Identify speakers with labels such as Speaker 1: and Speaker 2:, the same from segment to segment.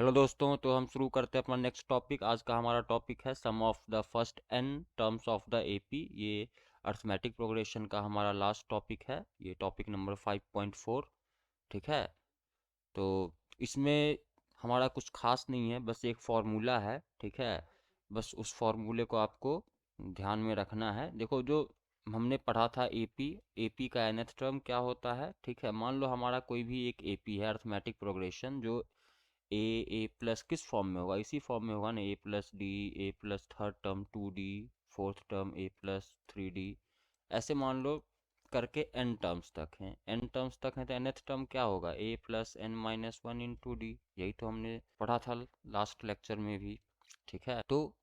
Speaker 1: Hello दोस्तों, तो हम शुरू करते हैं अपना नेक्स्ट टॉपिक। आज का हमारा टॉपिक है sum of the first n terms of the AP. ये अर्थमेटिक प्रोग्रेशन का हमारा लास्ट टॉपिक है। ये टॉपिक नंबर 5.4। ठीक है, तो इसमें हमारा कुछ खास नहीं है, बस एक फार्मूला है। ठीक है, बस उस फार्मूले को आपको ध्यान में रखना है। देखो, जो हमने पढ़ा था एपी, एपी का nth टर्म क्या होता है। ठीक है, मान लो हमारा कोई भी एक एपी है, अर्थमेटिक प्रोग्रेशन, जो ए प्लस किस फॉर्म में होगा, इसी फॉर्म में होगा ना, a plus d, a plus third term 2d, fourth term a plus 3d, ऐसे मान लो करके एन टर्म्स तक हैं। एन टर्म्स तक हैं तो nth टर्म क्या होगा, a plus N minus one into d. यही तो हमने पढ़ा था लास्ट लेक्चर में भी। ठीक है, तो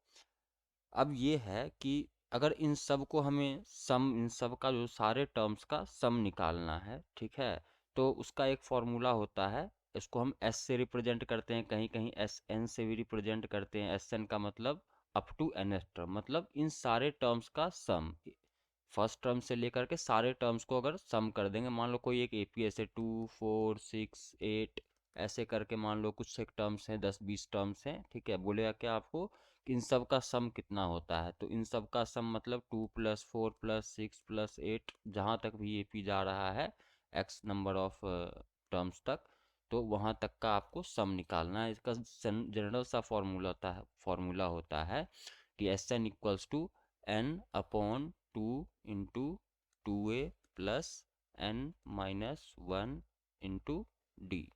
Speaker 1: अब ये है कि अगर इन सब को हमें सम, इन सब का जो सारे टर्म्स का सम निकालना है, ठीक है, तो उसका एक फॉर्मूला होता है। इसको हम एस से रिप्रेजेंट करते हैं, कहीं कहीं एस एन से भी रिप्रेजेंट करते हैं। एस एन का मतलब up to N S term, मतलब इन सारे टर्म्स का सम। फर्स्ट टर्म से लेकर के सारे टर्म्स को अगर सम कर देंगे, मान लो कोई एक एपी ऐसे 2 4 6 8 ऐसे करके, मान लो कुछ एक टर्म्स हैं, 10 20 टर्म्स हैं। ठीक है, बोलेगा क्या आपको कि इन सब का सम कितना होता है। तो इन सब का सम मतलब 2 + 4 + 6 + 8, जहाँ तक भी एपी जा रहा है, एक्स नंबर ऑफ टर्म्स तक, तो वहाँ तक का आपको सम निकालना है। इसका जनरल सा फॉर्मूला होता है कि S N equals to N upon 2 × 2a plus n minus 1 into D.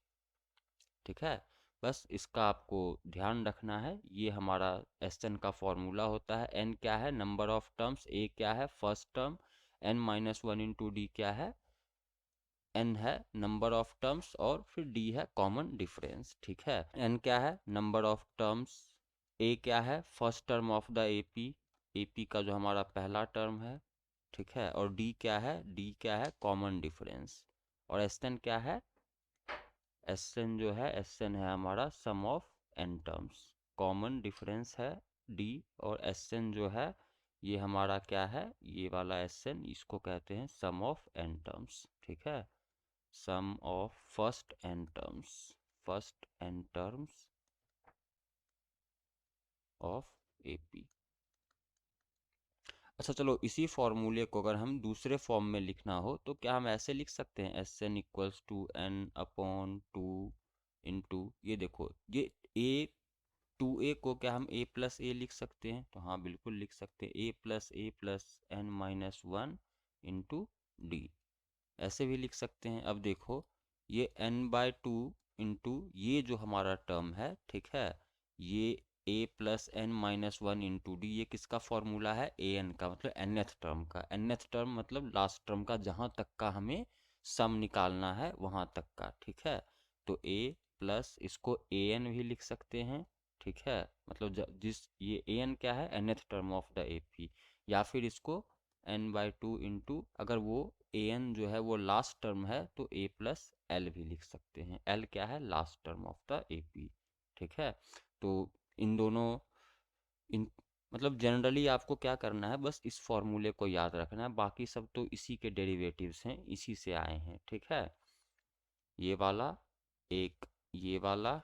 Speaker 1: ठीक है, बस इसका आपको ध्यान रखना है। ये हमारा एस एन का फॉर्मूला होता है। एन क्या है, नंबर ऑफ टर्म्स, ए क्या है, first term, N minus one into D क्या है, एन है नंबर ऑफ टर्म्स, और फिर डी है कॉमन डिफरेंस। ठीक है, एन क्या है, नंबर ऑफ टर्म्स, ए क्या है, first term of the AP, AP का जो हमारा पहला टर्म है। ठीक है, और डी क्या है, डी क्या है, कॉमन डिफरेंस। और एस एन क्या है, एस एन जो है, एस एन है हमारा sum of n terms. Common difference है डी, और एस एन जो है ये हमारा क्या है, ये वाला एस एन, इसको कहते हैं सम ऑफ एन टर्म्स। ठीक है, sum of first n terms, first n terms of AP. अच्छा चलो, इसी फॉर्मूले को अगर हम दूसरे फॉर्म में लिखना हो तो क्या हम ऐसे लिख सकते हैं, S N equals to N upon 2 into, ये देखो, ये ए 2a को क्या हम a प्लस ए लिख सकते हैं, तो हाँ बिल्कुल लिख सकते हैं, a plus N minus one into D. ऐसे भी लिख सकते हैं। अब देखो, ये n/2 इंटू ये जो हमारा टर्म है, ठीक है, ये a plus N minus one into D, ये किसका फॉर्मूला है, ए एन का, मतलब nth टर्म का। nth टर्म मतलब लास्ट टर्म का, जहाँ तक का हमें सम निकालना है वहाँ तक का। ठीक है, तो a प्लस, इसको ए एन भी लिख सकते हैं। ठीक है, मतलब जिस, ये ए एन क्या है, nth term of the A P, या फिर इसको n/2 इंटू, अगर वो ए एन जो है वो लास्ट टर्म है तो a प्लस एल भी लिख सकते हैं। एल क्या है, last term of the A P. ठीक है, तो इन दोनों, इन मतलब जनरली आपको क्या करना है, बस इस फॉर्मूले को याद रखना है, बाकी सब तो इसी के डेरिवेटिव्स हैं, इसी से आए हैं। ठीक है, ये वाला, एक ये वाला।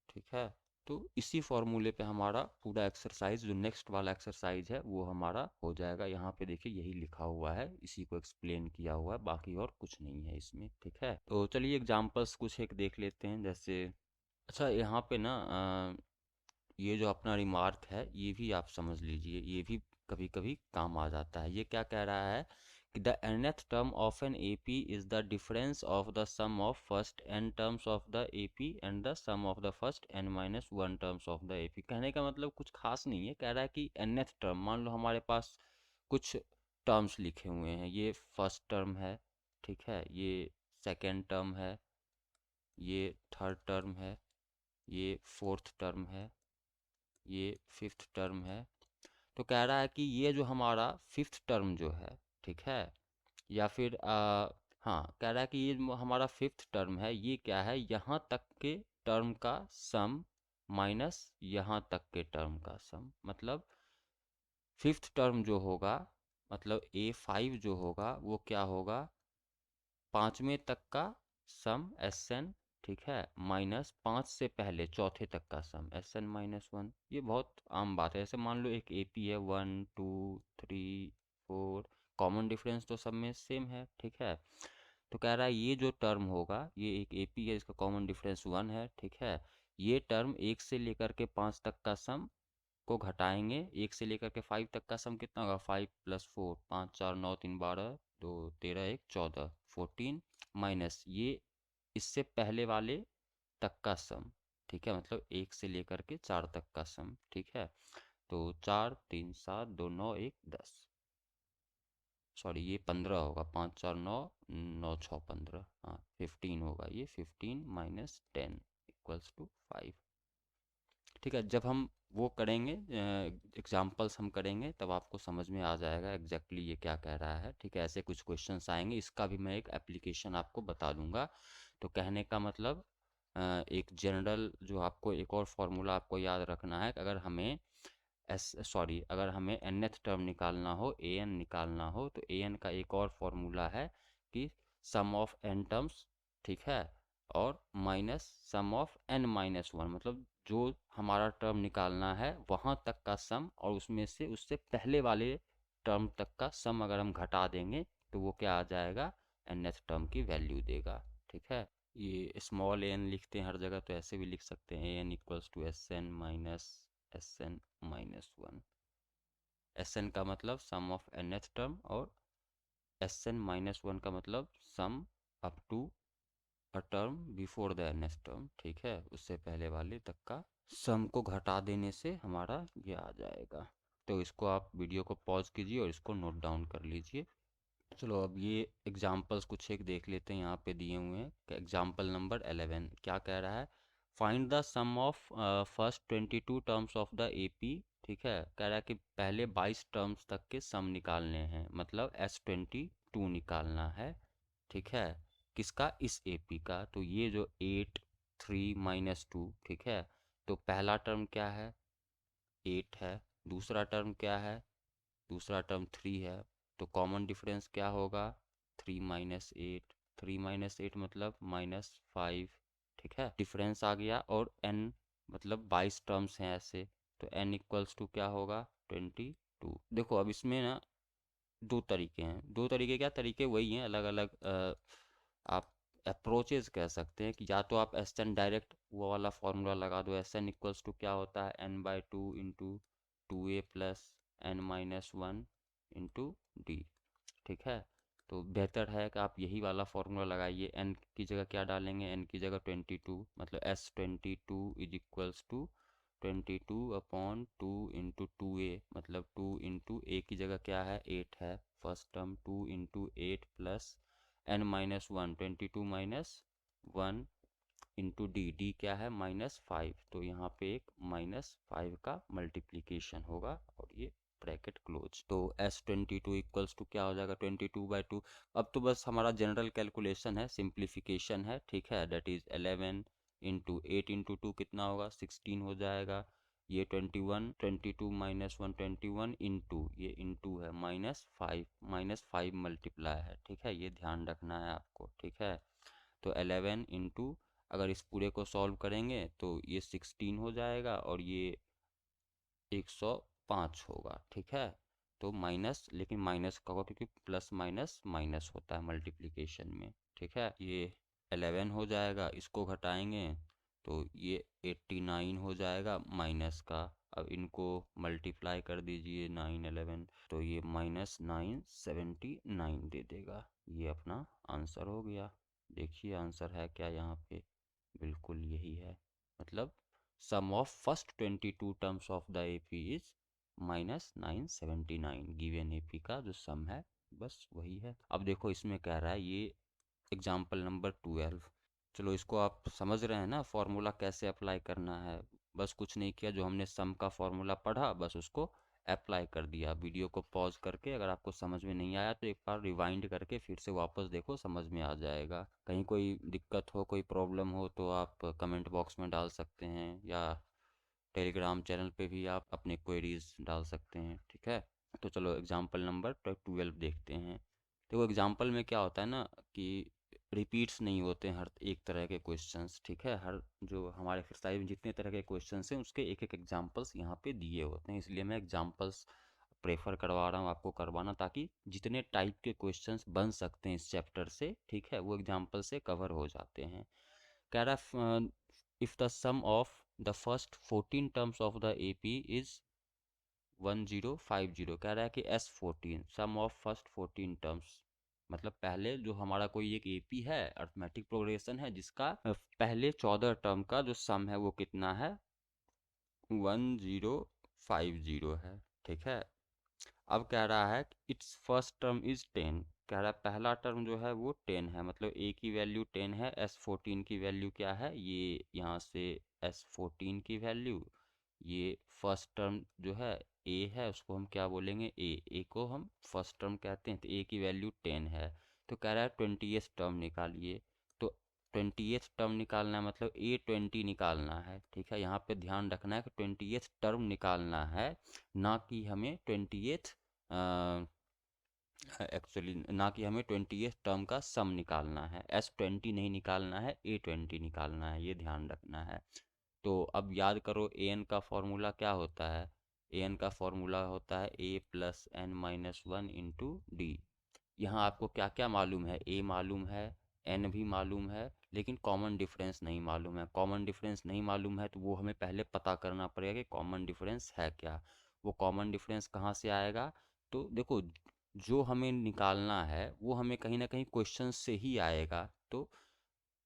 Speaker 1: ठीक है, तो इसी फॉर्मूले पे हमारा पूरा एक्सरसाइज, जो नेक्स्ट वाला एक्सरसाइज है, वो हमारा हो जाएगा। यहाँ पे देखिए यही लिखा हुआ है, इसी को एक्सप्लेन किया हुआ है, बाकी और कुछ नहीं है इसमें। ठीक है, तो चलिए एग्जांपल्स कुछ एक देख लेते हैं। जैसे, अच्छा यहाँ पे ना ये जो अपना रिमार्क है, ये भी आप समझ लीजिए, ये भी कभी कभी काम आ जाता है। ये क्या कह रहा है कि the nth term of an AP is the difference of the sum of first n terms of the AP and the sum of the first n minus one terms of the AP. कहने का मतलब कुछ खास नहीं है, कह रहा है कि nth टर्म, मान लो हमारे पास कुछ टर्म्स लिखे हुए हैं, ये फर्स्ट टर्म है, ठीक है, ये सेकेंड टर्म है, ये थर्ड टर्म है, ये फोर्थ टर्म है, ये फिफ्थ टर्म है। तो कह रहा है कि ये जो हमारा फिफ्थ टर्म जो है, ठीक है, या फिर हाँ, कह रहा है कि ये जो हमारा फिफ्थ टर्म है, ये क्या है, यहाँ तक के टर्म का सम माइनस यहाँ तक के टर्म का सम। मतलब फिफ्थ टर्म जो होगा, मतलब A5 जो होगा वो क्या होगा, पाँचवें तक का सम एस एन। ठीक है, माइनस 5 से पहले चौथे तक का सम Sn-1। ये बहुत आम बात है। जैसे मान लो एक AP है 1 2 3 4, कॉमन डिफरेंस तो सब में सेम है, ठीक है। तो कह रहा है ये जो टर्म होगा, ये एक AP है, इसका कॉमन डिफरेंस 1 है, ठीक है। ये टर्म 1 से लेकर के 5 तक का सम को घटाएंगे। 1 से लेकर के 5 तक का सम कितना होगा, 5 + 4, 5 4 9 3 12 2 13 1 14 14, माइनस ये इससे पहले वाले तक का सम, ठीक है, मतलब 1 से लेकर के 4 तक का सम, ठीक है। तो 4 3 7 2 9 1 10, सॉरी ये 15 होगा, 5 4 9 9 6 15, हाँ 15 होगा, ये 15 माइनस 10 इक्वल्स टू 5, ठीक है। जब हम वो करेंगे, एग्जाम्पल्स हम करेंगे, तब आपको समझ में आ जाएगा एग्जैक्टली ये क्या कह रहा है, ठीक है। ऐसे कुछ क्वेश्चंस आएंगे, इसका भी मैं एक एप्लीकेशन आपको बता दूंगा। तो कहने का मतलब एक जनरल जो आपको एक और फार्मूला आपको याद रखना है कि अगर हमें nth टर्म निकालना हो, an निकालना हो, तो an का एक और फार्मूला है कि सम ऑफ n टर्म्स, ठीक है, और माइनस सम ऑफ n-1, मतलब जो हमारा टर्म निकालना है वहाँ तक का सम, और उसमें से उससे पहले वाले टर्म तक का सम अगर हम घटा देंगे तो वो क्या आ जाएगा, nth टर्म की वैल्यू देगा, ठीक है। ये स्मॉल an लिखते हैं हर जगह, तो ऐसे भी लिख सकते हैं an equals to Sn-1। Sn का मतलब सम ऑफ nth टर्म, और Sn-1 का मतलब sum up to a term before the nth term, ठीक है, उससे पहले वाले तक का सम को घटा देने से हमारा ये आ जाएगा। तो इसको आप वीडियो को पॉज कीजिए और इसको नोट डाउन कर लीजिए। चलो अब ये एग्जाम्पल्स कुछ एक देख लेते हैं, यहाँ पे दिए हुए हैं। एग्जाम्पल नंबर 11 क्या कह रहा है, find the sum of first 22 terms of the AP, ठीक है। कह रहा है कि पहले 22 टर्म्स तक के सम निकालने हैं, मतलब S22 निकालना है, ठीक है। किसका, इस AP का। तो ये जो 8 3 -2, ठीक है। तो पहला टर्म क्या है, 8 है। दूसरा टर्म क्या है, दूसरा टर्म 3 है। तो कॉमन डिफरेंस क्या होगा, 3 - 8, 3 - 8 मतलब -5, ठीक है, डिफरेंस आ गया। और n मतलब 22 टर्म्स हैं ऐसे, तो n इक्वल्स टू क्या होगा, 22। देखो अब इसमें ना दो तरीके हैं, दो तरीके क्या तरीके, वही हैं, अलग अलग आप अप्रोचेज कह सकते हैं। कि या तो आप Sn डायरेक्ट वो वाला फॉर्मूला लगा दो, Sn इक्वल्स टू क्या होता है, n/2 into 2a plus n-1 into D, ठीक है। तो बेहतर है कि आप यही वाला फॉर्मूला लगाइए। n की जगह क्या डालेंगे, n की जगह 22, मतलब S22 is equals to 22/2 into 2a, मतलब 2 इंटू a की जगह क्या है, 8 है, first term 2 into 8 plus n-1, 22 minus 1 into D क्या है, -5। तो यहाँ पे एक -5 का मल्टीप्लीकेशन होगा, और ये ब्रैकेट क्लोज। तो S22 इक्वल्स टू क्या हो जाएगा, 22/2। अब तो बस हमारा जनरल कैलकुलेशन है, सिंप्लीफिकेशन है, ठीक है। दैट इज 11 इंटू 8 इंटू 2 कितना होगा, 16 हो जाएगा। ये 21, 22 -1 21 इंटू ये इंटू है -5 मल्टीप्लाई है, ठीक है, ये ध्यान रखना है आपको, ठीक है। तो 11 इंटू, अगर इस पूरे को सॉल्व करेंगे तो ये 16 हो जाएगा, और ये 105 होगा, ठीक है। तो माइनस, लेकिन माइनस का होगा क्योंकि प्लस माइनस माइनस होता है मल्टीप्लिकेशन में, ठीक है। ये 11 हो जाएगा, इसको घटाएंगे तो ये 89 हो जाएगा माइनस का। अब इनको मल्टीप्लाई कर दीजिए 9 11, तो ये -979 दे देगा। ये अपना आंसर हो गया। देखिए आंसर है क्या यहाँ पे, बिल्कुल यही है। मतलब sum of first 22 terms of the AP is -979, given AP का जो सम है बस वही है। अब देखो इसमें कह रहा है, ये एग्जाम्पल नंबर 12। चलो इसको आप समझ रहे हैं ना, फॉर्मूला कैसे अप्लाई करना है। बस कुछ नहीं किया, जो हमने सम का फॉर्मूला पढ़ा बस उसको अप्लाई कर दिया। वीडियो को पॉज करके अगर आपको समझ में नहीं आया तो एक बार रिवाइंड करके फिर से वापस देखो, समझ में आ जाएगा। कहीं कोई दिक्कत हो, कोई प्रॉब्लम हो तो आप कमेंट बॉक्स में डाल सकते हैं, या टेलीग्राम चैनल पे भी आप अपने क्वेरीज डाल सकते हैं, ठीक है। तो चलो एग्जाम्पल नंबर 12 देखते हैं। तो वो एग्जाम्पल में क्या होता है ना, कि रिपीट्स नहीं होते हैं हर एक तरह के क्वेश्चंस, ठीक है। हर जो हमारे एक्सरसाइज में जितने तरह के क्वेश्चंस हैं उसके एक एक एग्जांपल्स यहाँ पे दिए होते हैं, इसलिए मैं एग्जांपल्स प्रेफर करवा रहा हूँ आपको करवाना, ताकि जितने टाइप के क्वेश्चंस बन सकते हैं इस चैप्टर से, ठीक है, वो एग्जांपल से कवर हो जाते हैं। कह रहा if the sum of the first 14 terms of the AP is 1050, कह रहा है कि S14 some of first 14 terms, मतलब पहले जो हमारा कोई एक एपी है, अर्थमेटिक प्रोग्रेशन है, जिसका पहले 14 टर्म का जो सम है वो कितना है, 1050 है, ठीक है। अब कह रहा है इट्स फर्स्ट टर्म इज 10, कह रहा है पहला टर्म जो है वो 10 है, मतलब ए की वैल्यू 10 है, S14 की वैल्यू क्या है, ये यहाँ से S14 की वैल्यू, ये फर्स्ट टर्म जो है ए है, उसको हम क्या बोलेंगे, ए को हम फर्स्ट टर्म कहते हैं, तो ए की वैल्यू 10 है। तो कह रहा है 20th टर्म निकालिए, तो 20th टर्म निकालना है, मतलब A20 निकालना है, ठीक है। यहाँ पे ध्यान रखना है कि 20th टर्म निकालना है, ना कि हमें 20th एक्चुअली ना कि हमें 20th टर्म का सम निकालना है, S20 नहीं निकालना है, A20 निकालना है, ये ध्यान रखना है। तो अब याद करो an का फॉर्मूला क्या होता है, an का फॉर्मूला होता है a plus N minus one into D. यहाँ आपको क्या क्या मालूम है, a मालूम है, n भी मालूम है, लेकिन कॉमन डिफरेंस नहीं मालूम है। कॉमन डिफरेंस नहीं मालूम है तो वो हमें पहले पता करना पड़ेगा कि कॉमन डिफरेंस है क्या। वो कॉमन डिफरेंस कहाँ से आएगा, तो देखो जो हमें निकालना है वो हमें कहीं ना कहीं क्वेश्चन से ही आएगा, तो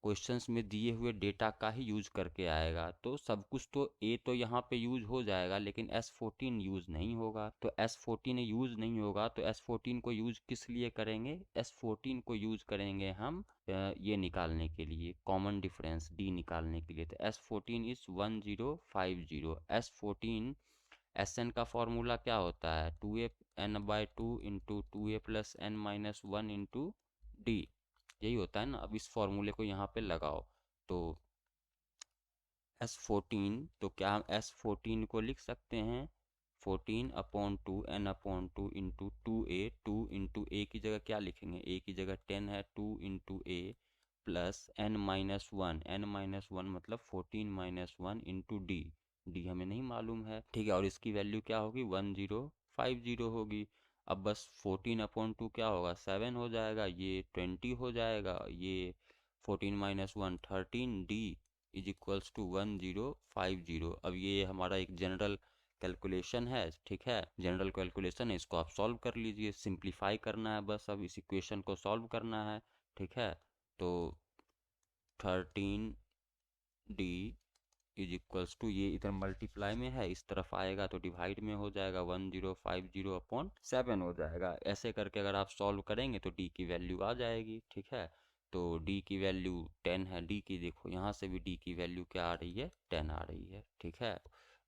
Speaker 1: क्वेश्चंस में दिए हुए डेटा का ही यूज करके आएगा, तो सब कुछ तो ए तो यहाँ पे यूज हो जाएगा, लेकिन S14 यूज नहीं होगा। तो S14 यूज नहीं होगा तो S14 को यूज किस लिए करेंगे, S14 को यूज करेंगे हम ये निकालने के लिए, कॉमन डिफरेंस डी निकालने के लिए। तो S14 इज 1050। S14 Sn का फॉर्मूला क्या होता है, 2n/2 into 2a plus N minus one into d, यही होता है ना। अब इस फॉर्मूले को यहाँ पे लगाओ, तो S14, तो क्या हम S14 को लिख सकते हैं 14/2 n/2 into 2a, 2 into a की जगह क्या लिखेंगे, ए की जगह 10 है, 2 इंटू ए प्लस n-1 मतलब 14-1 इंटू डी, डी हमें नहीं मालूम है, ठीक है। और इसकी वैल्यू क्या होगी, 1050 होगी। अब बस 14/2 क्या होगा, 7 हो जाएगा, ये 20 हो जाएगा, ये 14-1 13, डी इज इक्वल्स टू 1050। अब ये हमारा एक जनरल कैलकुलेशन है, ठीक है, जनरल कैलकुलेशन है, इसको आप सॉल्व कर लीजिए, सिंप्लीफाई करना है बस, अब इस इक्वेशन को सॉल्व करना है, ठीक है। तो 13D इज इक्वल्स टू, ये इधर मल्टीप्लाई में है, इस तरफ आएगा तो डिवाइड में हो जाएगा, 1050/7 हो जाएगा। ऐसे करके अगर आप सॉल्व करेंगे तो डी की वैल्यू आ जाएगी, ठीक है। तो डी की वैल्यू 10 है, डी की देखो यहाँ से भी डी की वैल्यू क्या आ रही है, 10 आ रही है, ठीक है।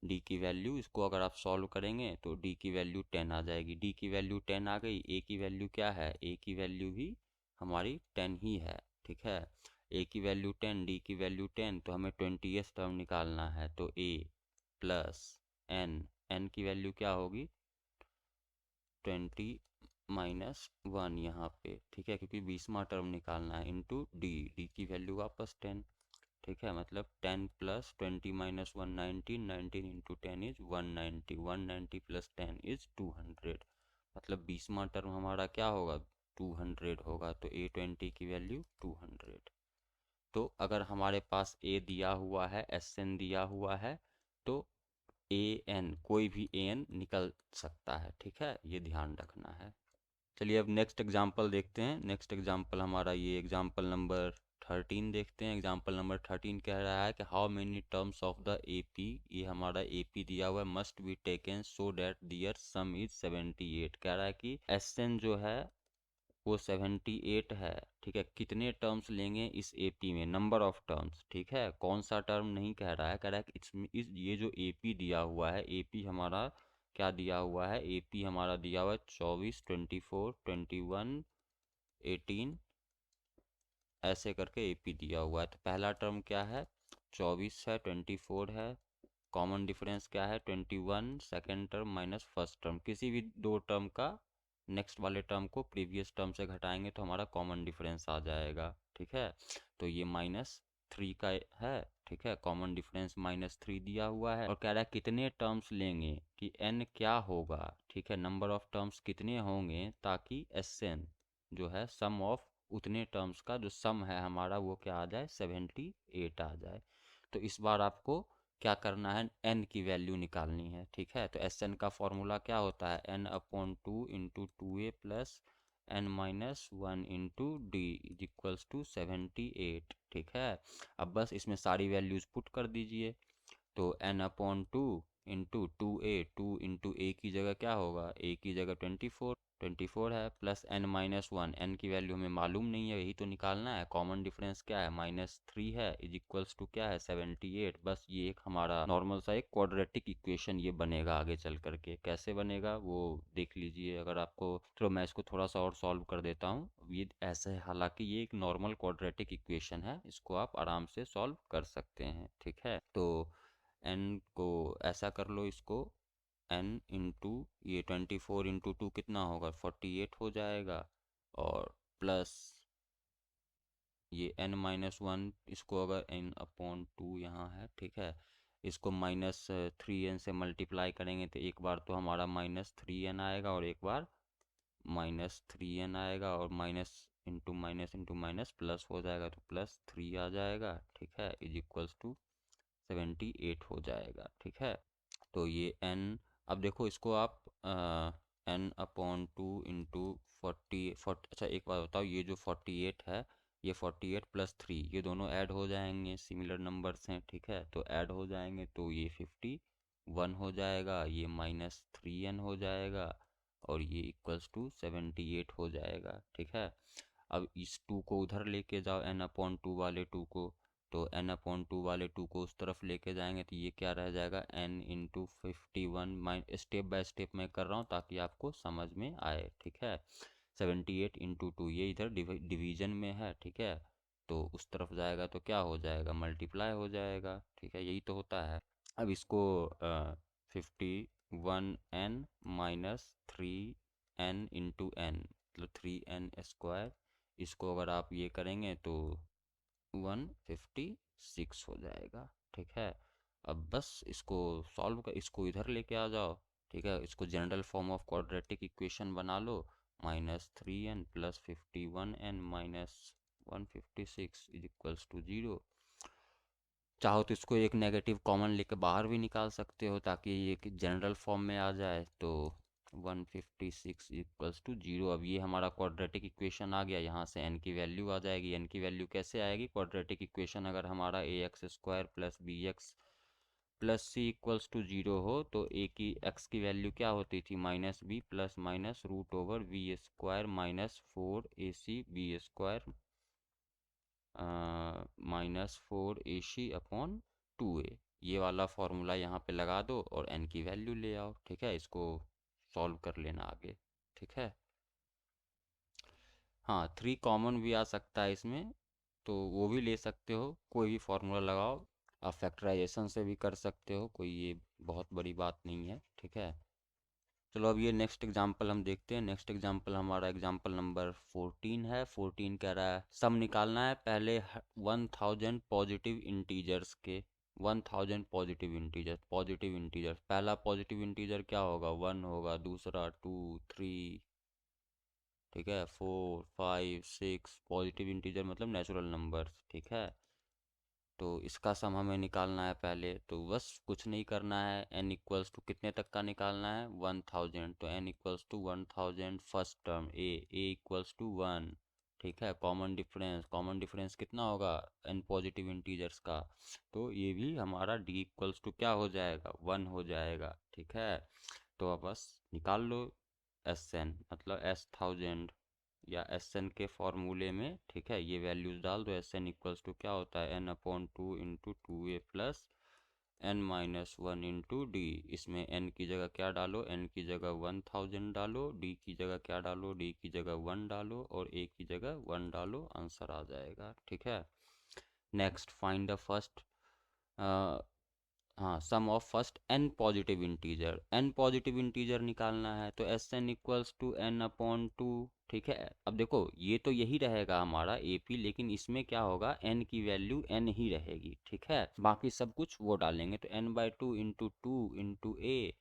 Speaker 1: डी की वैल्यू, इसको अगर आप सॉल्व करेंगे तो डी की वैल्यू 10 आ जाएगी, डी की वैल्यू 10 आ गई। ए की वैल्यू क्या है, ए की वैल्यू भी हमारी 10 ही है, ठीक है। ए की वैल्यू 10, डी की वैल्यू 10, तो हमें 20th टर्म निकालना है, तो ए प्लस एन, एन की वैल्यू क्या होगी 20-1 यहाँ पे, ठीक है, क्योंकि 20वां टर्म निकालना है, इंटू डी, डी की वैल्यू वापस 10, ठीक है, मतलब 10 plus 20-1 19, 19 into 10 is 190, 190 plus 10 is 200, मतलब 20वां टर्म हमारा क्या होगा, 200 होगा। तो A20 की वैल्यू 200। तो अगर हमारे पास ए दिया हुआ है, Sn दिया हुआ है, तो an कोई भी an निकल सकता है, ठीक है, ये ध्यान रखना है। चलिए अब नेक्स्ट एग्जांपल देखते हैं। नेक्स्ट एग्जांपल हमारा ये एग्जांपल नंबर 13 देखते हैं। एग्जांपल नंबर 13 कह रहा है कि how many terms of the AP, ये हमारा एपी दिया हुआ है, must be taken so that their sum is 78। कह रहा है कि Sn जो है वो 78 है, ठीक है। कितने टर्म्स लेंगे इस एपी में, नंबर ऑफ टर्म्स, ठीक है, कौन सा टर्म नहीं कह रहा है, कह रहा है कि इसमें इस ये जो एपी दिया हुआ है, एपी हमारा क्या दिया हुआ है, एपी हमारा दिया हुआ है 24, 24, 21, 18, ऐसे करके एपी दिया हुआ है। तो पहला टर्म क्या है, 24 है, 24 है, कॉमन डिफरेंस क्या है 21, second term minus first term, किसी भी दो टर्म का नेक्स्ट वाले टर्म को प्रीवियस टर्म से घटाएंगे तो हमारा कॉमन डिफरेंस आ जाएगा। ठीक है। तो ये -3 का है, ठीक है। कॉमन डिफरेंस -3 दिया हुआ है और कह रहा है कितने टर्म्स लेंगे कि n क्या होगा, ठीक है, नंबर ऑफ टर्म्स कितने होंगे ताकि Sn जो है सम ऑफ उतने टर्म्स का जो सम है हमारा वो क्या आ जाए 78 आ जाए। तो इस बार आपको क्या करना है, n की वैल्यू निकालनी है, ठीक है। तो Sn का फॉर्मूला क्या होता है, n/2 into 2a plus n-1 into d is equals to 78, ठीक है। अब बस इसमें सारी वैल्यूज पुट कर दीजिए। तो n/2 इंटू 2a की जगह क्या होगा, a की जगह 24 है, प्लस n-1, n की वैल्यू हमें मालूम नहीं है, यही तो निकालना है। कॉमन डिफरेंस क्या है, -3 है, इज इक्वल्स टू क्या है 78। बस ये एक हमारा नॉर्मल सा एक क्वाड्रेटिक इक्वेशन ये बनेगा आगे चल करके। कैसे बनेगा वो देख लीजिए अगर आपको। चलो मैं इसको थोड़ा सा और सॉल्व कर देता हूँ। ये ऐसे है, हालांकि ये एक नॉर्मल क्वाड्रेटिक इक्वेशन है, इसको आप आराम से सॉल्व कर सकते हैं, ठीक है। तो n को ऐसा कर लो, इसको n इंटू ये 24 इंटू 2 कितना होगा 48 हो जाएगा, और प्लस ये n-1, इसको अगर n/2 यहाँ है, ठीक है, इसको -3n से मल्टीप्लाई करेंगे तो एक बार तो हमारा -3n आएगा और एक बार -3n आएगा, और माइनस इंटू माइनस प्लस हो जाएगा तो +3 आ जाएगा, ठीक है, इज इक्वल्स टू 78 हो जाएगा, ठीक है। तो ये n, अब देखो इसको आप n/2 इंटू 40, अच्छा एक बात बताओ, ये जो 48 है, ये 48 प्लस 3 ये दोनों ऐड हो जाएंगे, सिमिलर नंबर्स हैं, ठीक है, तो ऐड हो जाएंगे तो ये 51 हो जाएगा, ये -3n हो जाएगा, और ये इक्वल्स टू 78 हो जाएगा, ठीक है। अब इस 2 को उधर लेके जाओ, n/2 वाले 2 को, तो n/2 वाले 2 को उस तरफ लेके जाएंगे तो ये क्या रह जाएगा n into 51, step by step मैं कर रहा हूँ ताकि आपको समझ में आए, ठीक है। 78 इंटू 2 ये इधर डिवीजन में है, ठीक है, तो उस तरफ जाएगा तो क्या हो जाएगा, मल्टीप्लाई हो जाएगा, ठीक है, यही तो होता है। अब इसको 51n -3n इंटू n मतलब 3n², इसको अगर आप ये करेंगे तो 156 हो जाएगा, ठीक है। अब बस इसको सॉल्व कर, इसको इधर लेके आ जाओ, ठीक है, इसको general form of quadratic equation बना लो, -3n plus 51n minus 156 is equals to 0। चाहो तो इसको एक नेगेटिव कॉमन लेके बाहर भी निकाल सकते हो ताकि ये जनरल फॉर्म में आ जाए, तो 156 इक्वल्स टू 0। अब ये हमारा क्वाड्रेटिक इक्वेशन आ गया, यहाँ से n की वैल्यू आ जाएगी। n की वैल्यू कैसे आएगी, क्वाड्रेटिक इक्वेशन अगर हमारा ax² plus bx plus c equals to 0 हो तो x की वैल्यू क्या होती थी -b plus minus √v² -4ac² -4ac/2a, ये वाला फॉर्मूला यहाँ पे लगा दो और n की वैल्यू ले आओ, ठीक है, इसको सॉल्व कर लेना आगे, ठीक है। हाँ 3 कॉमन भी आ सकता है इसमें, तो वो भी ले सकते हो, कोई भी फार्मूला लगाओ। आप फैक्टराइजेशन से भी कर सकते हो, कोई ये बहुत बड़ी बात नहीं है, ठीक है। चलो अब ये नेक्स्ट एग्जांपल हम देखते हैं। नेक्स्ट एग्जांपल हमारा एग्जांपल नंबर 14 है। 14 कह रहा है सम निकालना है पहले 1000 पॉजिटिव इंटीजर्स के। 1000 पॉजिटिव इंटीजर्स, पहला पॉजिटिव इंटीजर क्या होगा, 1 होगा, दूसरा 2 3, ठीक है, 4 5 6, पॉजिटिव इंटीजर मतलब नेचुरल नंबर्स, ठीक है। तो इसका सम हमें निकालना है पहले, तो बस कुछ नहीं करना है, n इक्वल्स टू कितने तक का निकालना है 1000, तो n equals to 1000 first term a equals to 1, ठीक है। कॉमन डिफरेंस कितना होगा n पॉजिटिव इंटीजर्स का, तो ये भी हमारा d इक्वल्स टू क्या हो जाएगा 1 हो जाएगा, ठीक है। तो अब बस निकाल लो Sn मतलब S1000 या Sn के फॉर्मूले में, ठीक है, ये वैल्यूज डाल दो। Sn इक्वल्स टू क्या होता है n/2 into 2a plus n-1 into D. इसमें n की जगह क्या डालो, n की जगह 1000 डालो, d की जगह क्या डालो, d की जगह 1 डालो, और a की जगह 1 डालो, आंसर आ जाएगा, ठीक है। नेक्स्ट फाइंड द फर्स्ट हाँ, sum of first n positive integer, n positive integer निकालना है तो S N equals to N upon two. ठीक है, अब देखो ये तो यही रहेगा हमारा ए पी, लेकिन इसमें क्या होगा, एन की वैल्यू एन ही रहेगी। ठीक है, बाकी सब कुछ वो डालेंगे तो n by two into a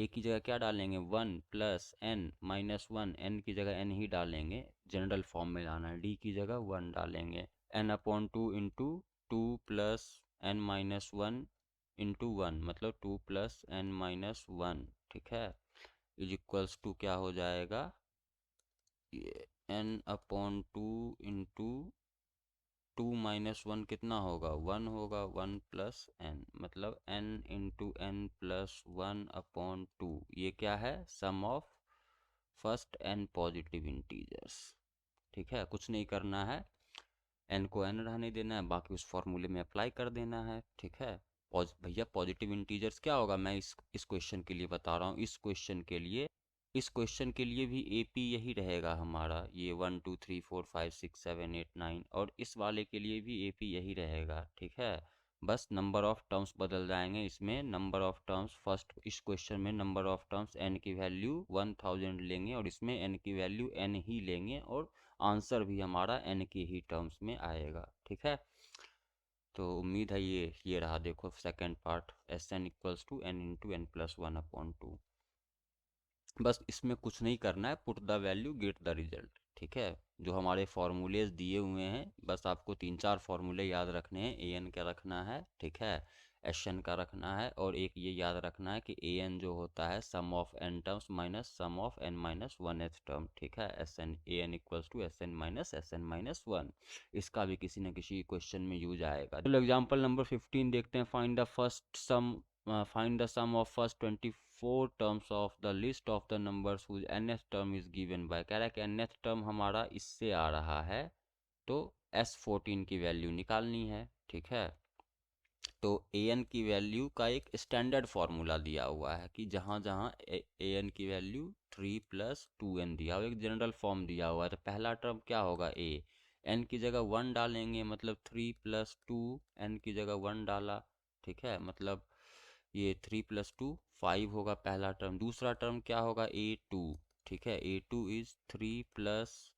Speaker 1: की जगह क्या डालेंगे, one plus N minus one, n की जगह एन ही डालेंगे, जनरल फॉर्म में लाना है, डी की जगह वन डालेंगे, n upon two into two plus N minus one into one, मतलब two plus N minus one. ठीक है, इज इक्वल्स टू क्या हो जाएगा, n upon two into two minus one कितना होगा, वन होगा, वन प्लस एन, मतलब n into n plus one upon two. ये क्या है, sum of first n positive integers. ठीक है, कुछ नहीं करना है, एन को एन रहने देना है, बाकी उस फॉर्मूले में अप्लाई कर देना है। ठीक है, भैया पॉजिटिव इंटीजर्स क्या होगा, मैं इस क्वेश्चन के लिए बता रहा हूँ, इस क्वेश्चन के लिए भी एपी यही रहेगा हमारा, ये one two three four five six seven eight nine, और इस वाले के लिए भी एपी यही रहेगा। ठीक है, बस नंबर ऑफ टर्म्स बदल जाएंगे, इसमें नंबर ऑफ टर्म्स, फर्स्ट इस क्वेश्चन में नंबर ऑफ टर्म्स एन की वैल्यू 1000 लेंगे, और इसमें एन की वैल्यू एन ही लेंगे, और आंसर भी हमारा एन के ही टर्म्स में आएगा। ठीक है, तो उम्मीद है ये रहा, देखो second part, s N equals to n into n plus one upon two. बस इसमें कुछ नहीं करना है, put the value get the result. ठीक है, जो हमारे फॉर्मूलेज दिए हुए हैं, बस आपको तीन चार फॉर्मूले याद रखने हैं, ए एन क्या रखना है, ठीक है, एस एन का रखना है, और एक ये याद रखना है कि ए एन जो होता है sum of n terms minus sum of n minus one th term. ठीक है, S n a n equals to S n minus one, इसका भी किसी न किसी क्वेश्चन में यूज आएगा। चलो एग्जाम्पल नंबर 15 देखते हैं, find the sum of first 24 terms of the list of the numbers whose nth term is given by, कह रहा है कि nth टर्म हमारा इससे आ रहा है, तो S14 की वैल्यू निकालनी है। ठीक है, तो ए एन की वैल्यू का एक स्टैंडर्ड फार्मूला दिया हुआ है कि जहाँ जहाँ ए एन की value three plus two n दिया हुआ, एक जनरल फॉर्म दिया हुआ है, तो पहला टर्म क्या होगा, ए एन की जगह वन डालेंगे, मतलब थ्री प्लस टू, एन की जगह वन डाला। ठीक है, मतलब ये थ्री प्लस टू फाइव होगा पहला टर्म, दूसरा टर्म क्या होगा, ए टू। ठीक है, a two is three plus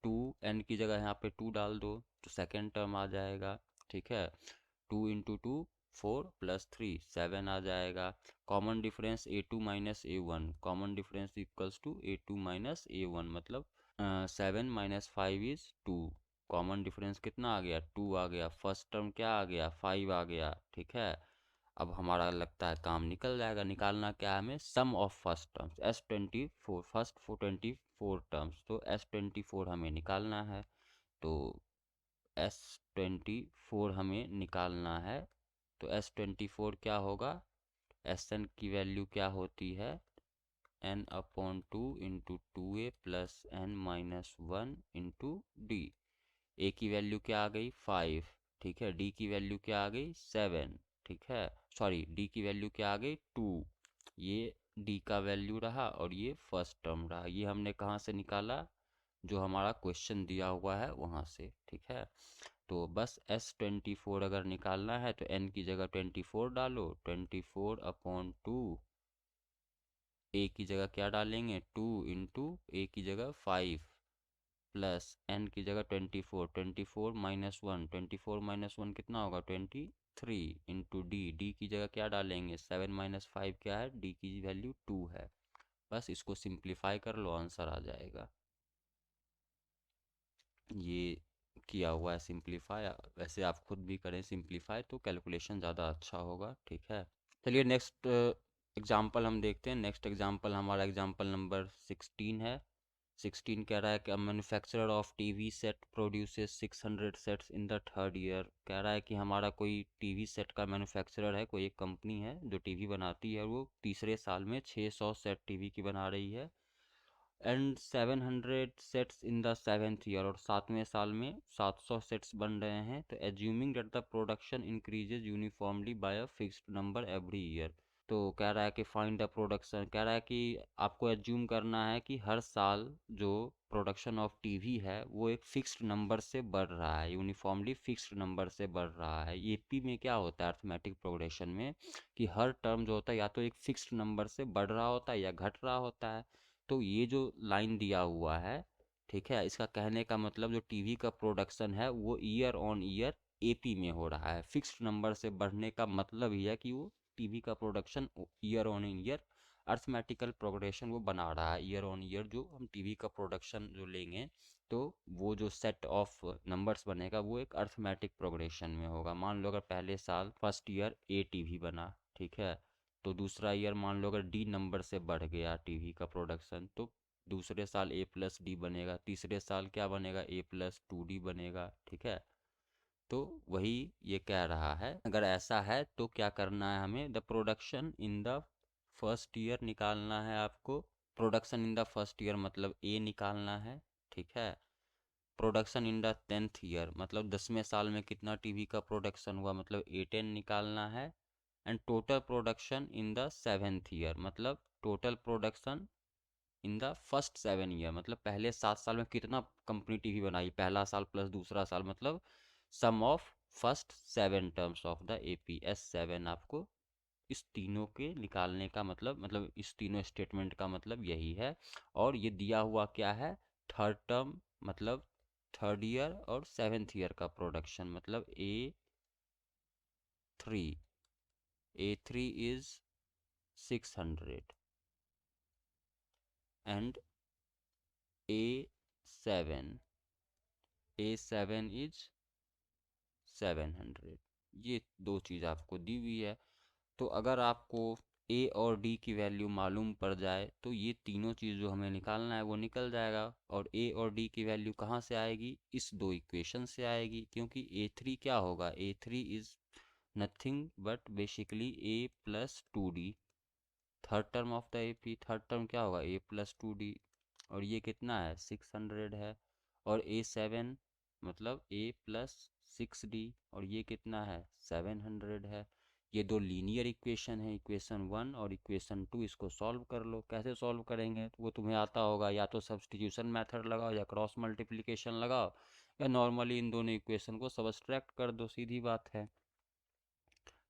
Speaker 1: two, n की जगह यहाँ पे टू डाल दो तो सेकेंड टर्म आ जाएगा। ठीक है, two into two four plus three seven आ जाएगा, common difference a two minus a one, common difference equals to a two minus a one, मतलब seven minus five is two, common difference कितना आ गया, to आ गया, first term क्या आ गया, five आ गया। ठीक है, अब हमारा लगता है काम निकल जाएगा, निकालना क्या है हमें, sum of first terms S24, फर्स्ट 24 टर्म्स, तो S24 हमें निकालना है, तो S24 हमें निकालना है, तो S24 क्या होगा, एस एन की वैल्यू क्या होती है, n upon two into two a plus N minus one into d. A की वैल्यू क्या आ गई, फाइव। ठीक है, डी की वैल्यू क्या आ गई, सेवन। ठीक है, सॉरी डी की वैल्यू क्या आ गई, टू, ये डी का वैल्यू रहा, और ये फर्स्ट टर्म रहा, ये हमने कहाँ से निकाला, जो हमारा क्वेश्चन दिया हुआ है वहाँ से। ठीक है, तो बस S24 अगर निकालना है तो n की जगह 24 डालो, 24 अपॉन टू, ए की जगह क्या डालेंगे, टू इंटू ए की जगह फाइव, प्लस एन की जगह 24, 24 माइनस वन, 24 माइनस वन कितना होगा, 23 इंटू डी, डी की जगह क्या डालेंगे, सेवन माइनस फाइव क्या है, डी की वैल्यू टू है। बस इसको सिंप्लीफाई कर लो, आंसर आ जाएगा। ये किया हुआ है सिंप्लीफाई, वैसे आप खुद भी करें सिंप्लीफाई तो कैलकुलेशन ज़्यादा अच्छा होगा। ठीक है, चलिए नेक्स्ट एग्जाम्पल हम देखते हैं, नेक्स्ट एग्जाम्पल हमारा एग्जाम्पल नंबर 16 है। 16 कह रहा है कि manufacturer of TV set produces 600 sets in the third year, कह रहा है कि हमारा कोई टीवी सेट का मैन्युफैक्चरर है, कोई एक कंपनी है जो टीवी बनाती है, वो तीसरे साल में 600 सेट टीवी की बना रही है, and 700 sets in the seventh year, और सातवें साल में 700 सेट्स बन रहे हैं, तो assuming that the production increases uniformly by a fixed number every year, तो कह रहा है कि फाइंड द प्रोडक्शन, कह रहा है कि आपको एज्यूम करना है कि हर साल जो प्रोडक्शन ऑफ टीवी है वो एक फिक्स्ड नंबर से बढ़ रहा है, यूनिफॉर्मली फिक्स्ड नंबर से बढ़ रहा है। ईपी में क्या होता है अर्थमेटिक प्रोग्रेशन में, कि हर टर्म जो होता है या तो एक फिक्स्ड नंबर से बढ़ रहा होता है या घट रहा होता है। तो ये जो लाइन दिया हुआ है, ठीक है, इसका कहने का मतलब जो टीवी का प्रोडक्शन है वो ईयर ऑन ईयर एपी में हो रहा है। फिक्स्ड नंबर से बढ़ने का मतलब ही है कि वो टीवी का production year on year arithmetical progression वो बना रहा है। ईयर ऑन ईयर जो हम टीवी का प्रोडक्शन जो लेंगे, तो वो जो सेट ऑफ नंबर्स बनेगा वो एक अर्थमेटिक प्रोग्रेशन में होगा। मान लो अगर पहले साल फर्स्ट ईयर ए टीवी बना, ठीक है, तो दूसरा ईयर मान लो अगर डी नंबर से बढ़ गया टीवी का प्रोडक्शन, तो दूसरे साल ए प्लस डी बनेगा, तीसरे साल क्या बनेगा, ए प्लस टू डी बनेगा, ठीक है। तो वही ये कह रहा है, अगर ऐसा है तो क्या करना है हमें, the production in the first year निकालना है आपको। Production in the first year मतलब ए निकालना है, ठीक है। Production in the 10th year मतलब 10वें साल में कितना टीवी का प्रोडक्शन हुआ, मतलब A10 निकालना है। And total production in the 7th year मतलब total production in the first 7 year मतलब पहले 7 साल में कितना कंपनी टीवी बनाई, पहला साल प्लस दूसरा साल, मतलब sum of first 7 terms of the AP S7। आपको इस तीनों के निकालने का मतलब इस तीनों स्टेटमेंट का मतलब यही है। और ये दिया हुआ क्या है, थर्ड टर्म मतलब थर्ड ईयर और 7th ईयर का प्रोडक्शन, मतलब three A3 is 600 and A7 A7 is 700। ये दो चीज़ आपको दी हुई है। तो अगर आपको ए और डी की वैल्यू मालूम पड़ जाए तो ये तीनों चीज़ जो हमें निकालना है वो निकल जाएगा। और ए और डी की वैल्यू कहाँ से आएगी, इस दो इक्वेशन से आएगी, क्योंकि A3 क्या होगा, A3 is nothing but basically A plus two D, third term of the AP. Third term क्या होगा, ए प्लस टू डी, और ये कितना है 600 है। और A7 मतलब ए प्लस 6D, और ये कितना है 700 है। ये दो लीनियर इक्वेशन है, इक्वेशन 1 और इक्वेशन 2। इसको सॉल्व कर लो। कैसे सॉल्व करेंगे वो तुम्हें आता होगा, या तो सब्स्टिट्यूशन मेथड लगाओ या क्रॉस मल्टीप्लिकेशन लगाओ, या नॉर्मली इन दोनों इक्वेशन को सब्सट्रैक्ट कर दो, सीधी बात है।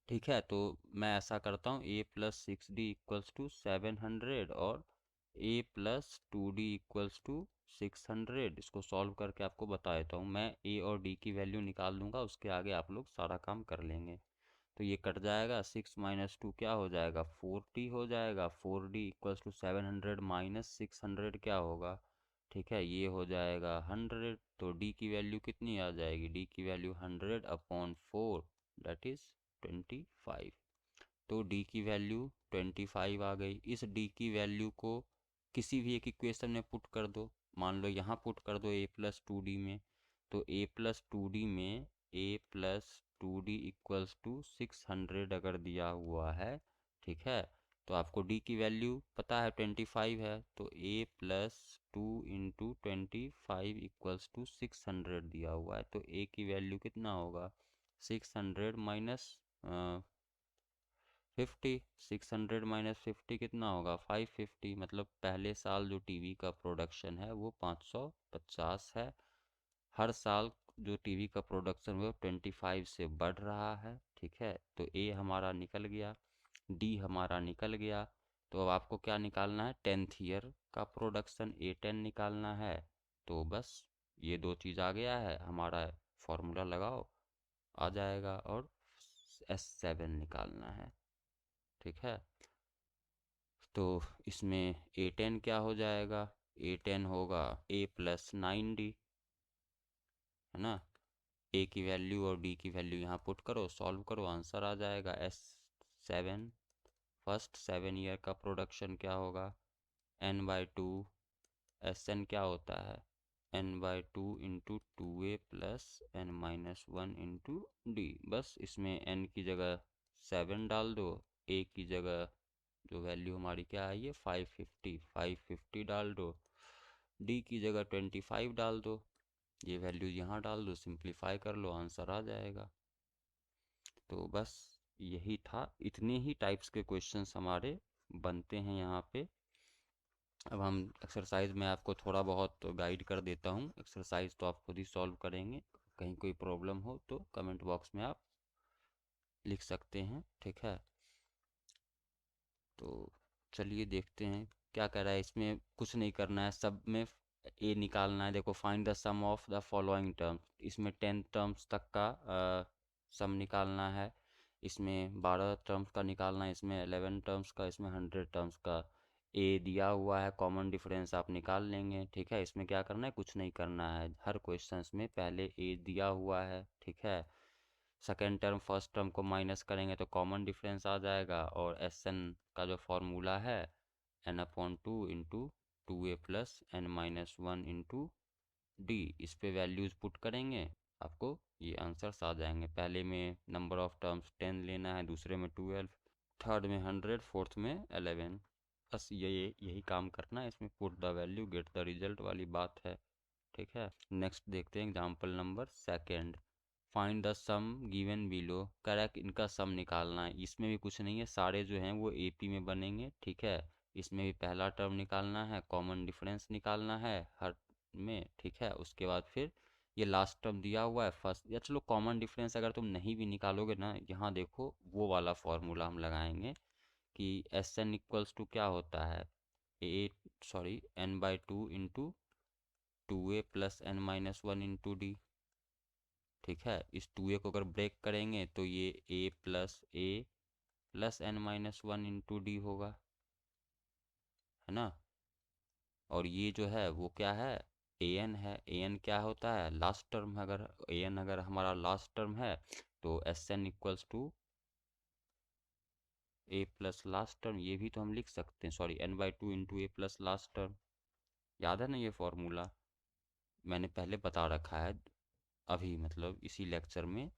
Speaker 1: ठीक है, तो मैं ऐसा करता हूँ, ए प्लस 6D इक्वल्स टू 700 और ए प्लस 2D इक्वल्स टू 600। इसको सॉल्व करके आपको बता देता हूँ। मैं ए और डी की वैल्यू निकाल दूंगा, उसके आगे आप लोग सारा काम कर लेंगे। तो ये कट जाएगा, 6 - 2 क्या हो जाएगा 4D हो जाएगा। 4D इक्वल्स टू 700 माइनस 600 क्या होगा, ठीक है, ये हो जाएगा 100। तो डी की वैल्यू कितनी आ जाएगी, डी की वैल्यू 100/4 दैट इज़ 25। तो डी की वैल्यू 25 आ गई। इस डी की वैल्यू को किसी भी एक इक्वेशन में पुट कर दो। मान लो यहाँ पुट कर दो ए प्लस टू डी में। तो ए प्लस टू डी में a plus two d equals to 600 अगर दिया हुआ है, ठीक है, तो आपको डी की वैल्यू पता है 25 है, तो ए प्लस 2 × 25 इक्वल्स टू 600 दिया हुआ है। तो ए की वैल्यू कितना होगा, 600 माइनस 50। 600 - 50 कितना होगा 550। मतलब पहले साल जो टीवी का प्रोडक्शन है वो 550 है। हर साल जो टीवी का प्रोडक्शन वो 25 से बढ़ रहा है, ठीक है। तो ए हमारा निकल गया, डी हमारा निकल गया। तो अब आपको क्या निकालना है, 10th ईयर का प्रोडक्शन A10 निकालना है। तो बस ये दो चीज़ आ गया है हमारा, फॉर्मूला लगाओ आ जाएगा। और S7 निकालना है, ठीक है। तो इसमें A10 क्या हो जाएगा, A10 होगा A प्लस 9D, है ना। ए की वैल्यू और डी की वैल्यू यहाँ पुट करो, सॉल्व करो, आंसर आ जाएगा S7। फर्स्ट 7 ईयर का प्रोडक्शन क्या होगा, N/2। Sn क्या होता है, N/2 into 2A plus N-1 into D। बस इसमें n की जगह 7 डाल दो, a की जगह जो वैल्यू हमारी क्या है ये 550 डाल दो, डी की जगह 25 डाल दो, ये वैल्यू यहाँ डाल दो, सिंप्लीफाई कर लो, आंसर आ जाएगा। तो बस यही था, इतने ही टाइप्स के क्वेश्चंस हमारे बनते हैं यहाँ पे। अब हम एक्सरसाइज में आपको थोड़ा बहुत गाइड कर देता हूँ, एक्सरसाइज तो आप खुद ही सॉल्व करेंगे। कहीं कोई प्रॉब्लम हो तो कमेंट बॉक्स में आप लिख सकते हैं, ठीक है। तो चलिए देखते हैं क्या कह रहा है। इसमें कुछ नहीं करना है, सब में ए निकालना है। देखो, find the sum of the following terms, इसमें 10 टर्म्स तक का सम निकालना है। इसमें 12 टर्म्स का निकालना है, इसमें 11 टर्म्स का, इसमें 100 टर्म्स का। ए दिया हुआ है, कॉमन डिफरेंस आप निकाल लेंगे, ठीक है। इसमें क्या करना है, कुछ नहीं करना है, हर क्वेश्चंस में पहले ए दिया हुआ है, ठीक है। सेकेंड टर्म फर्स्ट टर्म को माइनस करेंगे तो कॉमन डिफरेंस आ जाएगा, और एस एन का जो फॉर्मूला है n/2 × 2a + n-1 × d, इस पे वैल्यूज़ पुट करेंगे, आपको ये आंसर्स आ जाएंगे। पहले में नंबर ऑफ टर्म्स 10 लेना है, दूसरे में 12, थर्ड में 100, फोर्थ में 11। बस यही काम करना है, इसमें put the value get the result वाली बात है, ठीक है। नेक्स्ट देखते हैं example number second. Find the sum given below, correct, इनका सम निकालना है। इसमें भी कुछ नहीं है, सारे जो हैं वो एपी में बनेंगे, ठीक है। इसमें भी पहला टर्म निकालना है, कॉमन डिफरेंस निकालना है हर में, ठीक है। उसके बाद फिर ये लास्ट टर्म दिया हुआ है फर्स्ट, या चलो कॉमन डिफरेंस अगर तुम नहीं भी निकालोगे ना, यहाँ देखो वो वाला फॉर्मूला हम लगाएंगे कि एस एन इक्वल्स टू क्या होता है, ए sorry n/2 × 2a + n-1 × d, ठीक है। इस 2a को अगर ब्रेक करेंगे तो ये a + n-1 × d होगा, है ना। और ये जो है वो क्या है, an है। an क्या होता है, लास्ट टर्म। अगर an अगर हमारा लास्ट टर्म है तो S N equals to a plus last term, ये भी तो हम लिख सकते हैं, sorry n/2 × a + last term. याद है ना ये फॉर्मूला, मैंने पहले बता रखा है अभी, मतलब इसी लेक्चर में।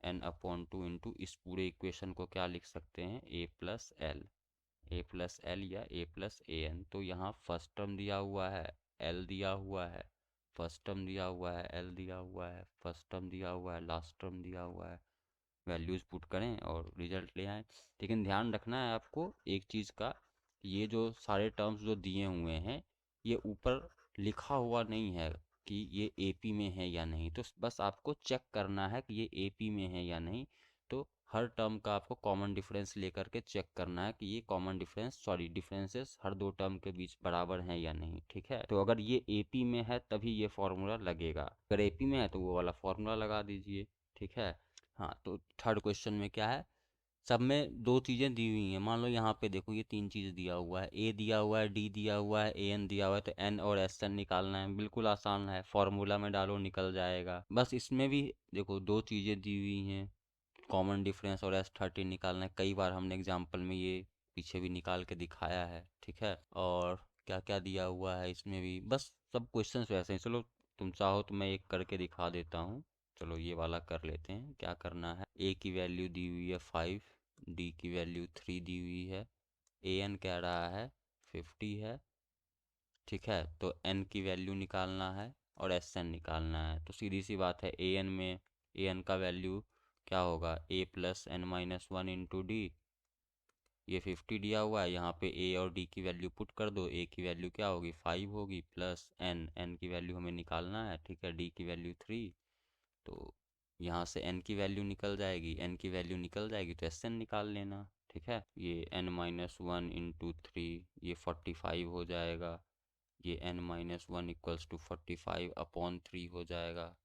Speaker 1: n/2 इस पूरे इक्वेशन को क्या लिख सकते हैं, a + l या a + an। तो यहाँ फर्स्ट टर्म दिया हुआ है, l दिया हुआ है, फर्स्ट टर्म दिया हुआ है, l दिया हुआ है, फर्स्ट टर्म दिया हुआ है, लास्ट टर्म दिया हुआ है। वैल्यूज़ पुट करें और रिजल्ट ले आएँ। लेकिन ध्यान रखना है आपको एक चीज़ का, ये जो सारे टर्म्स जो दिए हुए हैं ये ऊपर लिखा हुआ नहीं है कि ये एपी में है या नहीं, तो बस आपको चेक करना है कि ये एपी में है या नहीं। तो हर टर्म का आपको कॉमन डिफरेंस लेकर के चेक करना है कि ये कॉमन डिफरेंस सॉरी डिफरेंसेस हर दो टर्म के बीच बराबर हैं या नहीं, ठीक है। तो अगर ये एपी में है तभी ये फॉर्मूला लगेगा, अगर एपी में है तो वो वाला फॉर्मूला लगा दीजिए, ठीक है। हाँ, तो थर्ड क्वेश्चन में क्या है, सब में दो चीज़ें दी हुई हैं। मान लो यहाँ पे देखो ये तीन चीज़ दिया हुआ है, ए दिया हुआ है, डी दिया हुआ है, ए एन दिया हुआ है, तो एन और एस एन निकालना है। बिल्कुल आसान है, फॉर्मूला में डालो निकल जाएगा। बस इसमें भी देखो दो चीज़ें दी हुई हैं, कॉमन डिफरेंस और S13 निकालना है। कई बार हमने एग्जाम्पल में ये पीछे भी निकाल के दिखाया है, ठीक है। और क्या क्या दिया हुआ है इसमें भी, बस सब क्वेश्चंस वैसे हैं। चलो तुम चाहो तो मैं एक करके दिखा देता हूँ। चलो ये वाला कर लेते हैं। क्या करना है, ए की वैल्यू दी हुई है 5, डी की वैल्यू 3 दी हुई है, ए एन कह रहा है 50 है, ठीक है। तो एन की वैल्यू निकालना है और एस एन निकालना है। तो सीधी सी बात है, ए एन में ए एन का वैल्यू क्या होगा, a + n-1 × d, ये 50 दिया हुआ है, यहाँ पे ए और डी की वैल्यू पुट कर दो। ए की वैल्यू क्या होगी, 5 होगी, प्लस एन, एन की वैल्यू हमें निकालना है, ठीक है, डी की वैल्यू 3। तो यहाँ से एन की वैल्यू निकल जाएगी, एन की वैल्यू निकल जाएगी तो एस एन निकाल लेना, ठीक है। ये n-1 × 3 ये 45 हो जाएगा, ये n-1 = 45/3 हो जाएगा,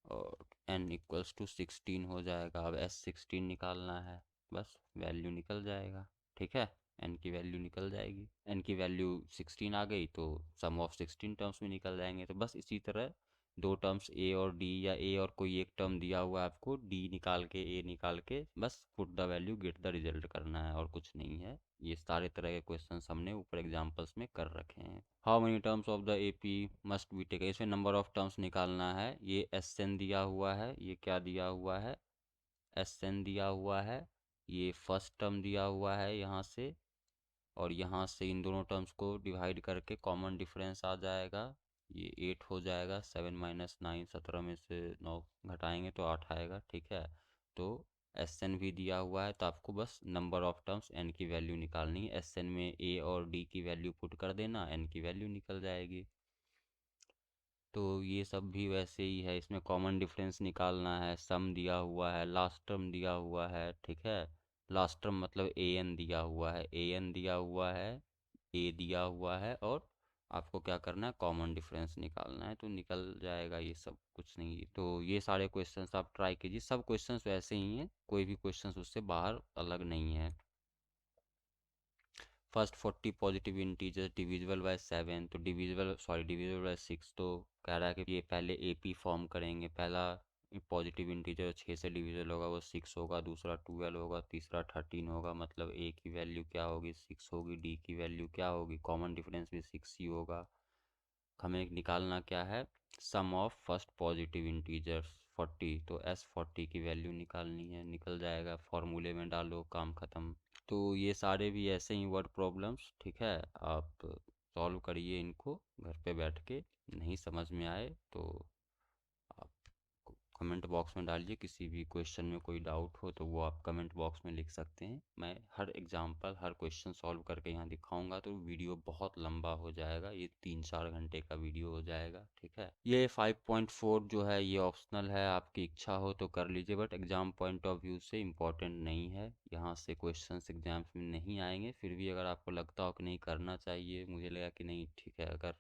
Speaker 1: और n = 16 हो जाएगा। अब S16 निकालना है, बस वैल्यू निकल जाएगा, ठीक है। n की वैल्यू निकल जाएगी, n की वैल्यू 16 आ गई तो सम ऑफ 16 टर्म्स में निकल जाएंगे। तो बस इसी तरह दो टर्म्स ए और डी, या ए और कोई एक टर्म दिया हुआ है आपको, डी निकाल के ए निकाल के बस put the value get the result करना है, और कुछ नहीं है। ये सारे तरह के क्वेश्चंस हमने ऊपर एग्जांपल्स में कर रखे हैं। How many terms of the AP must be taken, इसमें नंबर ऑफ टर्म्स निकालना है। ये एस एन दिया हुआ है, ये क्या दिया हुआ है, एस एन दिया हुआ है, ये फर्स्ट टर्म दिया हुआ है यहाँ से, और यहाँ से इन दोनों टर्म्स को डिवाइड करके कॉमन डिफरेंस आ जाएगा, ये 8 हो जाएगा। 7 - 9, 17 में से 9 घटाएंगे तो 8 आएगा, ठीक है। तो एस एन भी दिया हुआ है, तो आपको बस नंबर ऑफ टर्म्स एन की वैल्यू निकालनी है। एस एन में ए और डी की वैल्यू पुट कर देना, एन की वैल्यू निकल जाएगी। तो ये सब भी वैसे ही है, इसमें कॉमन डिफरेंस निकालना है, सम दिया हुआ है, लास्ट टर्म दिया हुआ है, ठीक है। लास्ट टर्म मतलब ए एन दिया हुआ है, ए एन दिया हुआ है, ए दिया हुआ है, और आपको क्या करना है, कॉमन डिफरेंस निकालना है, तो निकल जाएगा। ये सब कुछ नहीं है। तो ये सारे क्वेश्चंस आप ट्राई कीजिए, सब क्वेश्चंस वैसे ही हैं, कोई भी क्वेश्चंस उससे बाहर अलग नहीं है। First 40 positive integers divisible by 7, तो डिविजिबल बाय 6, तो कह रहा है कि ये पहले एपी फॉर्म करेंगे। पहला पॉजिटिव इंटीजर 6 से डिविजिबल होगा, वो 6 होगा, दूसरा 12 होगा, तीसरा 13 होगा, मतलब ए की वैल्यू क्या होगी, 6 होगी, डी की वैल्यू क्या होगी, कॉमन डिफरेंस भी 6 ही होगा। हमें निकालना क्या है, sum of first positive integers 40, तो एस 40 की वैल्यू निकालनी है, निकल जाएगा, फॉर्मूले में डालो, काम ख़त्म। तो ये सारे भी ऐसे ही वर्ड प्रॉब्लम्स, ठीक है, आप सॉल्व करिए इनको घर पे बैठ के। नहीं समझ में आए तो आप कमेंट बॉक्स में डालिए, किसी भी क्वेश्चन में कोई डाउट हो तो वो आप कमेंट बॉक्स में लिख सकते हैं। मैं हर एग्जांपल, हर क्वेश्चन सॉल्व करके यहाँ दिखाऊंगा, तो वीडियो बहुत लंबा हो जाएगा, ये 3-4 घंटे का वीडियो हो जाएगा, ठीक है। ये 5.4 जो है ये ऑप्शनल है, आपकी इच्छा हो तो कर लीजिए, but exam point of view से इम्पोर्टेंट नहीं है, यहाँ से क्वेश्चंस एग्जाम्स में नहीं आएंगे। फिर भी अगर आपको लगता हो कि नहीं करना चाहिए, मुझे लगा कि नहीं ठीक है, अगर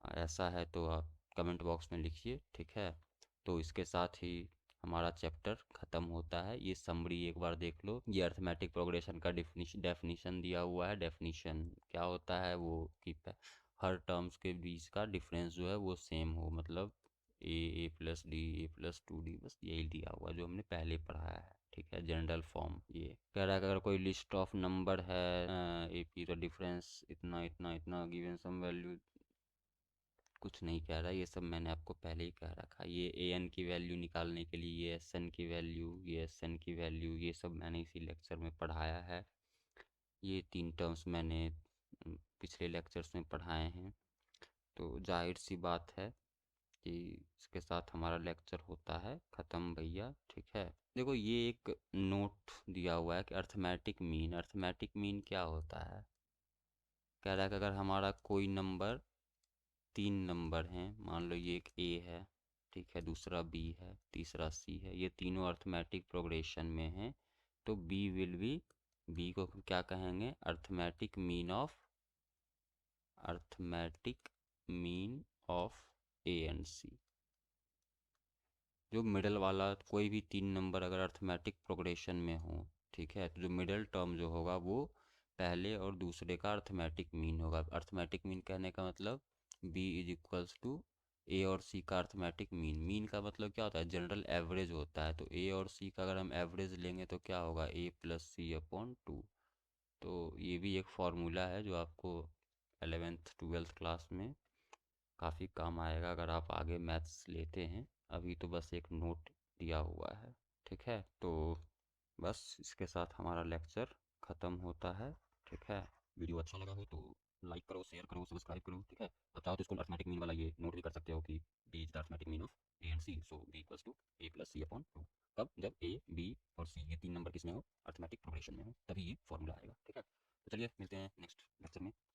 Speaker 1: ऐसा है तो आप कमेंट बॉक्स में लिखिए, ठीक है। तो इसके साथ ही हमारा चैप्टर ख़त्म होता है। ये समरी एक बार देख लो, ये अर्थमेटिक प्रोग्रेशन का डेफिनीशन दिया हुआ है। डेफिनीशन क्या होता है, वो कि हर टर्म्स के बीच का डिफरेंस जो है वो सेम हो, मतलब ए plus d, a plus 2 D, बस यही दिया हुआ जो हमने पहले पढ़ाया है, ठीक है। जनरल फॉर्म ये कह रहा है कि अगर कोई लिस्ट ऑफ नंबर है, ए पी का डिफरेंस इतना इतना इतना, गिवन सम वैल्यू, कुछ नहीं कह रहा, ये सब मैंने आपको पहले ही कह रखा। ये ए एन की वैल्यू निकालने के लिए, ये एस एन की वैल्यू, ये एस एन की वैल्यू, ये सब मैंने इसी लेक्चर में पढ़ाया है। ये 3 टर्म्स मैंने पिछले लेक्चर्स में पढ़ाए हैं। तो जाहिर सी बात है कि इसके साथ हमारा लेक्चर होता है ख़त्म भैया, ठीक है। देखो ये एक नोट दिया हुआ है कि अर्थमेटिक मीन क्या होता है। कह रहा है कि अगर हमारा कोई नंबर, 3 नंबर हैं, मान लो ये एक ए है, ठीक है, दूसरा बी है, तीसरा सी है, ये तीनों अर्थमेटिक प्रोग्रेशन में हैं, तो बी को क्या कहेंगे, arithmetic mean of a and c. जो मिडल वाला कोई भी 3 नंबर अगर अर्थमेटिक प्रोग्रेशन में हो, ठीक है, तो जो मिडल टर्म जो होगा वो पहले और दूसरे का अर्थमेटिक मीन होगा। अर्थमेटिक मीन कहने का मतलब b इज इक्वल्स टू ए और सी का अर्थमेटिक मीन। मीन का मतलब क्या होता है, जनरल एवरेज होता है। तो ए और सी का अगर हम एवरेज लेंगे तो क्या होगा, ए प्लस सी अपॉन 2। तो ये भी एक फार्मूला है जो आपको 11th 12th क्लास में काफ़ी काम आएगा अगर आप आगे मैथ्स लेते हैं। अभी तो बस एक नोट दिया हुआ है, ठीक है। तो बस इसके साथ हमारा लेक्चर ख़त्म होता है, ठीक है। वीडियो अच्छा लगा हो तो लाइक करो, शेयर करो, सब्सक्राइब करो, ठीक है। अब चाहो तो इसको अर्थमेटिक मीन वाला ये नोट भी कर सकते हो कि b is the arithmetic mean of a and c, so b equals to a plus c upon 2। कब, जब ए बी और सी ये 3 नंबर किस में हो, अर्थमेटिक प्रोग्रेशन में हो, तभी ये फॉर्मूला आएगा, ठीक है। तो चलिए मिलते हैं नेक्स्ट लेक्चर में।